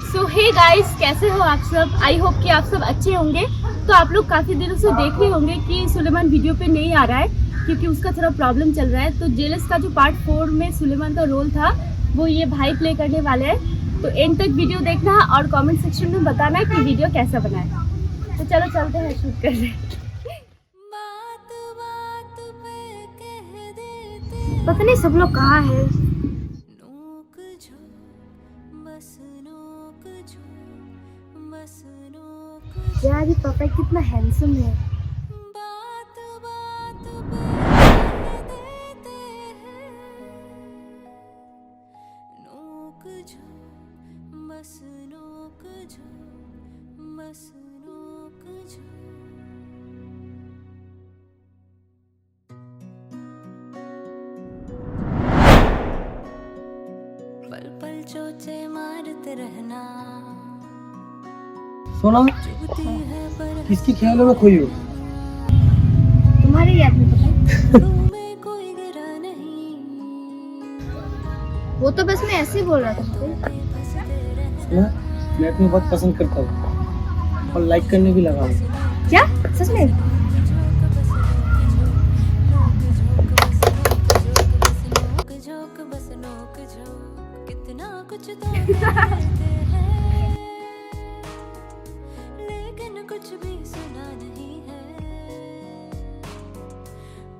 सो hey guys, कैसे हो आप सब? आई होप कि आप सब अच्छे होंगे। तो आप लोग काफ़ी दिनों से देख रहे होंगे कि सुलेमान वीडियो पे नहीं आ रहा है क्योंकि उसका थोड़ा प्रॉब्लम चल रहा है। तो जेलस का जो पार्ट 4 में सुलेमान का रोल था वो ये भाई प्ले करने वाले हैं। तो एंड तक वीडियो देखना और कमेंट सेक्शन में बताना कि वीडियो कैसा बना है। तो चलो चलते हैं शूट करने। पता नहीं सब लोग कहाँ है। यार ये पापा कितना हैंडसम है। पल पल चोचे मारते रहना। सोना, किसकी ख्यालों में खोई हो? तुम्हारे याद में पता कोई गिरा नहीं। वो तो बस मैं ऐसे ही बोल रहा था। सोना, मैं तुम्हें बहुत पसंद करता हूँ और लाइक करने भी लगा हूँ। क्या सच में? कितना कुछ तो कहते हैं, लेकिन कुछ भी सुना नहीं है।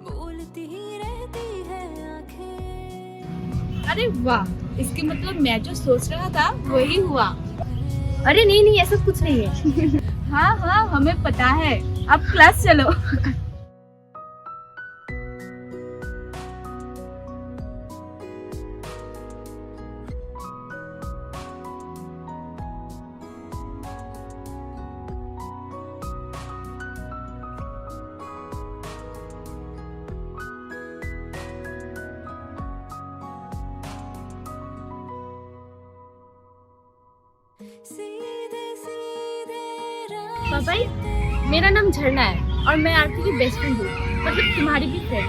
बोलती ही रहती है आंखें। अरे वाह, इसके मतलब मैं जो सोच रहा था वही हुआ। अरे नहीं नहीं, ऐसा कुछ नहीं है। हाँ हाँ, हमें पता है। अब क्लास चलो। सीधे सीधे पापा, मेरा नाम झरना है और मैं आरती की बेस्ट फ्रेंड हूँ, मतलब तुम्हारी भी फ्रेंड।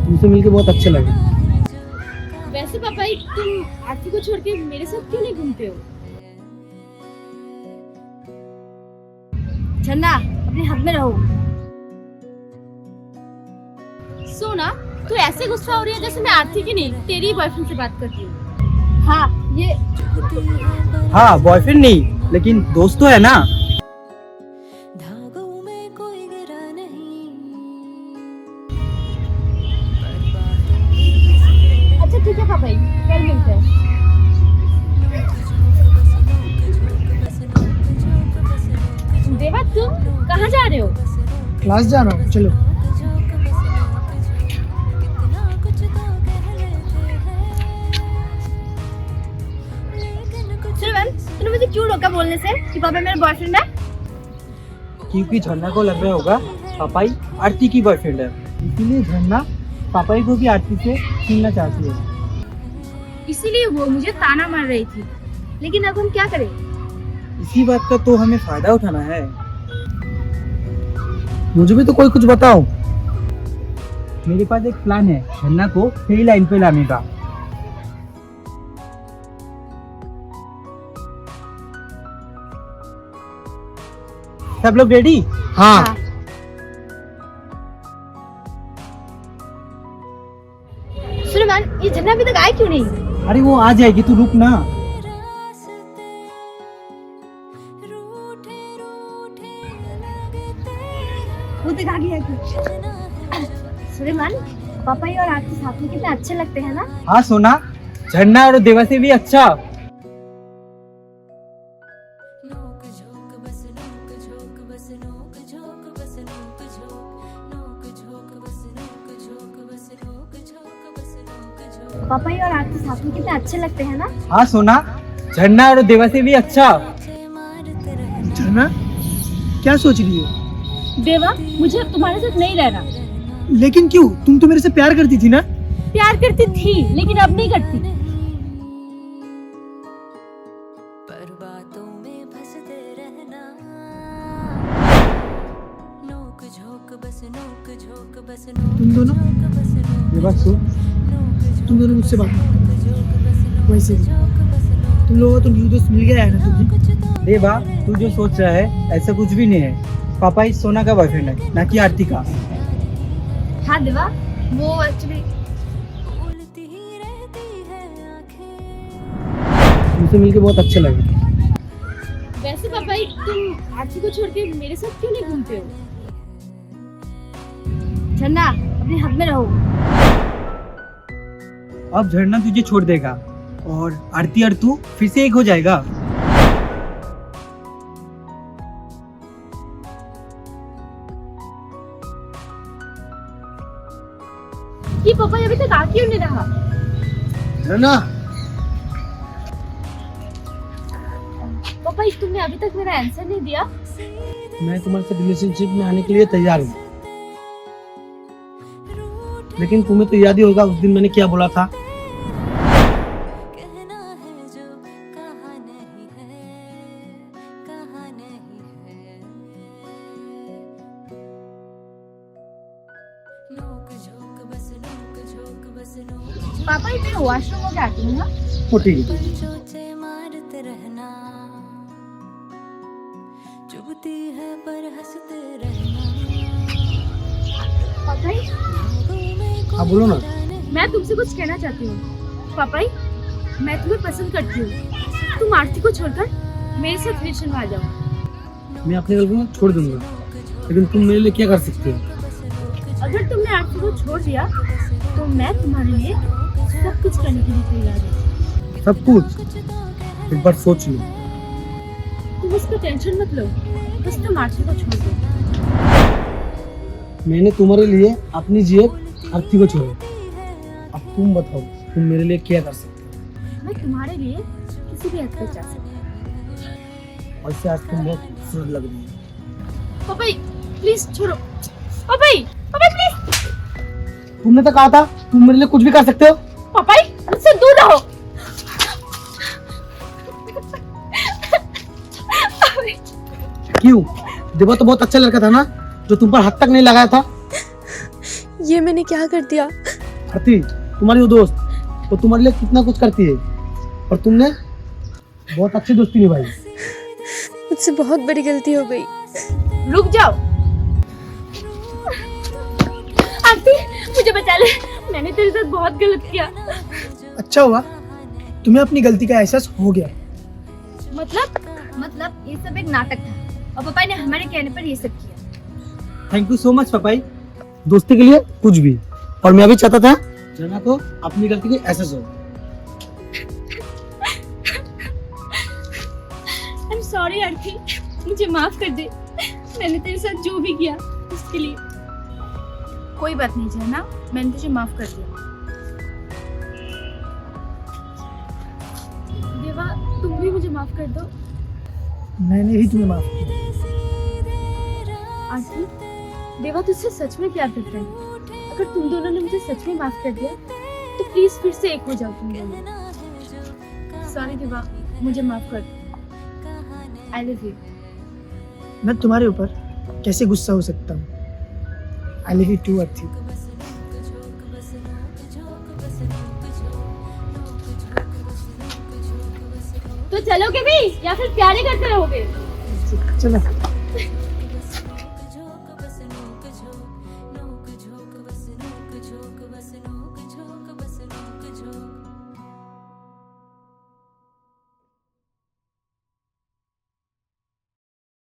तुमसे मिलके बहुत अच्छा लगा। वैसे पापा, तुम आरती को छोड़ के मेरे साथ क्यों नहीं घूमते हो? झरना, अपने हाथ में रहो। सोना, तू ऐसे गुस्सा हो रही है जैसे मैं आरती की नहीं तेरी बॉयफ्रेंड से बात करती हूँ। हाँ ये हाँ, बॉयफ्रेंड नहीं लेकिन दोस्त तो है ना। धागों में कोई गिरा नहीं। अच्छा ठीक है पापा, कल मिलते हैं। देवा, तुम कहाँ जा रहे हो? क्लास जा रहा हूँ, चलो। तूने मुझे क्यों रोका बोलने से कि पापा मेरा बॉयफ्रेंड है? क्योंकि झरना को लग रहा होगा पापाई आरती की बॉयफ्रेंड है, इसीलिए झरना पापाई को भी आरती से मिलना चाहती है। इसीलिए वो मुझे ताना मार रही थी, लेकिन अब हम क्या करें? इसी बात का तो हमें फायदा उठाना है। मुझे भी तो कोई कुछ बताओ। मेरे पास एक प्लान है झरना को सही लाइन पे लाने का। सब लोग रेडी? हाँ। सुलेमान, ये झरना अभी तक आई क्यों नहीं? अरे वो आ जाएगी, तू रुक ना। वो तक आ गया क्या? सुलेमान, पापा और आरती साथ में कितने अच्छे लगते हैं ना? हाँ सोना, झरना और देवा से भी अच्छा। पापा और आरती साथ में कितने अच्छे लगते हैं ना? हाँ सोना, झरना और देवा से भी अच्छा। झरना, क्या सोच रही हो? देवा, मुझे अब तुम्हारे साथ नहीं रहना। लेकिन क्यों? तुम तो मेरे से प्यार करती थी ना? प्यार करती थी लेकिन अब नहीं करती। पर बातों में फंसते रहना। नोक झोंक बस नोक झोंक बस नोक तुम दोनों झोंक बस नोक ये बात सुन, तुम दोनों मुझसे बात करो। वैसे भी। झोंक बस नोक तुम लोगों को तो न्यू दोस्त मिल गया है ना तुझे? देवा, तू जो सोच रहा है ऐसा कुछ भी नहीं है। पापा ही सोना का बॉयफ्रेंड है, ना कि आरती का। हाँ देवा, वो एक्चुअली उलती ही रहती है आंखें। तुमसे मिलके बहुत अच्छा लगा। वैसे पापा तुम आरती को छोड़ के मेरे साथ क्यों नहीं घूमते हो? झरना, अपने हक में रहो। अब झरना तुझे छोड़ देगा और आरती और तू फिर से एक हो जाएगा। ये पापा अभी तक आ क्यों नहीं रहा? झरना, पापा तुमने अभी तक मेरा आंसर नहीं दिया। मैं तुम्हारे साथ रिलेशनशिप में आने के लिए तैयार हूँ, लेकिन तुम्हें तो याद ही होगा उस दिन मैंने क्या बोला था। कहना है जो कहा नहीं है, कहा नहीं है। नोक झोंक बस नोक झोंक बस नोक पापा मैं वॉशरूम होके आती हूँ ना। वो ठीक है। पर चोचे मारते रहना, चुभती है पर हंसते रहना। पापा हाँ बोलो ना। मैं तुमसे कुछ कहना चाहती हूँ। पापा मैं तुम्हें पसंद करती हूँ। तुम आरती को छोड़कर मेरे साथ रिलेशन में आ जाओ। मैं अपनी गर्लफ्रेंड को छोड़ दूंगा, लेकिन तुम मेरे लिए क्या कर सकते हो? अगर तुमने आरती को छोड़ दिया तो मैं तुम्हारे लिए सब कुछ करने के लिए तैयार हूँ। सब कुछ? एक बार सोच लो। तुम उसका टेंशन मत लो, बस तुम आरती को छोड़ दो। मैंने तुम्हारे लिए अपनी जेब आरती को छोड़ा। अब तुम बताओ, तुम मेरे लिए क्या कर सकते हो? मैं तुम्हारे लिए किसी भी हद तक जा सकती हूँ। वैसे आज तुम बहुत खूबसूरत लग रही हो। पापा प्लीज छोड़ो। पापा प्लीज। तुमने तो कहा था तुम मेरे लिए कुछ भी कर सकते हो। पापा मुझसे दूर रहो। क्यों? देवा तो बहुत अच्छा लड़का था ना, जो तुम पर हाथ तक नहीं लगाया था। ये मैंने क्या कर दिया? आरती, तुम्हारी वो दोस्त तो तुम्हारे लिए कितना कुछ करती है, और तुमने बहुत अच्छी दोस्ती निभाई। मुझसे बहुत बड़ी गलती हो गई। रुक जाओ। आरती मुझे बचा ले, मैंने तेरे साथ बहुत गलत किया। अच्छा हुआ तुम्हें अपनी गलती का एहसास हो गया। मतलब ये सब एक नाटक था और पापा ने हमारे कहने पर ये सब किया। थैंक यू सो मच पापाई, दोस्ती के लिए कुछ भी। और मैं भी चाहता था जना को अपनी गलती का एहसास हो। आई एम सॉरी आरती, मुझे माफ कर दे। मैंने तेरे साथ जो भी किया उसके लिए। कोई बात नहीं जना, मैंने तुझे माफ कर दिया। देवा तुम भी मुझे माफ कर दो। मैंने ही तुम्हें माफ किया। आरती देवा तुझसे सच में प्यार करता है। अगर तुम दोनों ने मुझे सच में माफ कर दिया तो प्लीज फिर से एक हो जाओ तुम दोनों। सॉरी देवा, मुझे माफ कर दो। I love you. मैं तुम्हारे ऊपर कैसे गुस्सा हो सकता हूँ। आई लव यू टू आरती। तो चलोगे भी या फिर प्यारे करते रहोगे? चलो।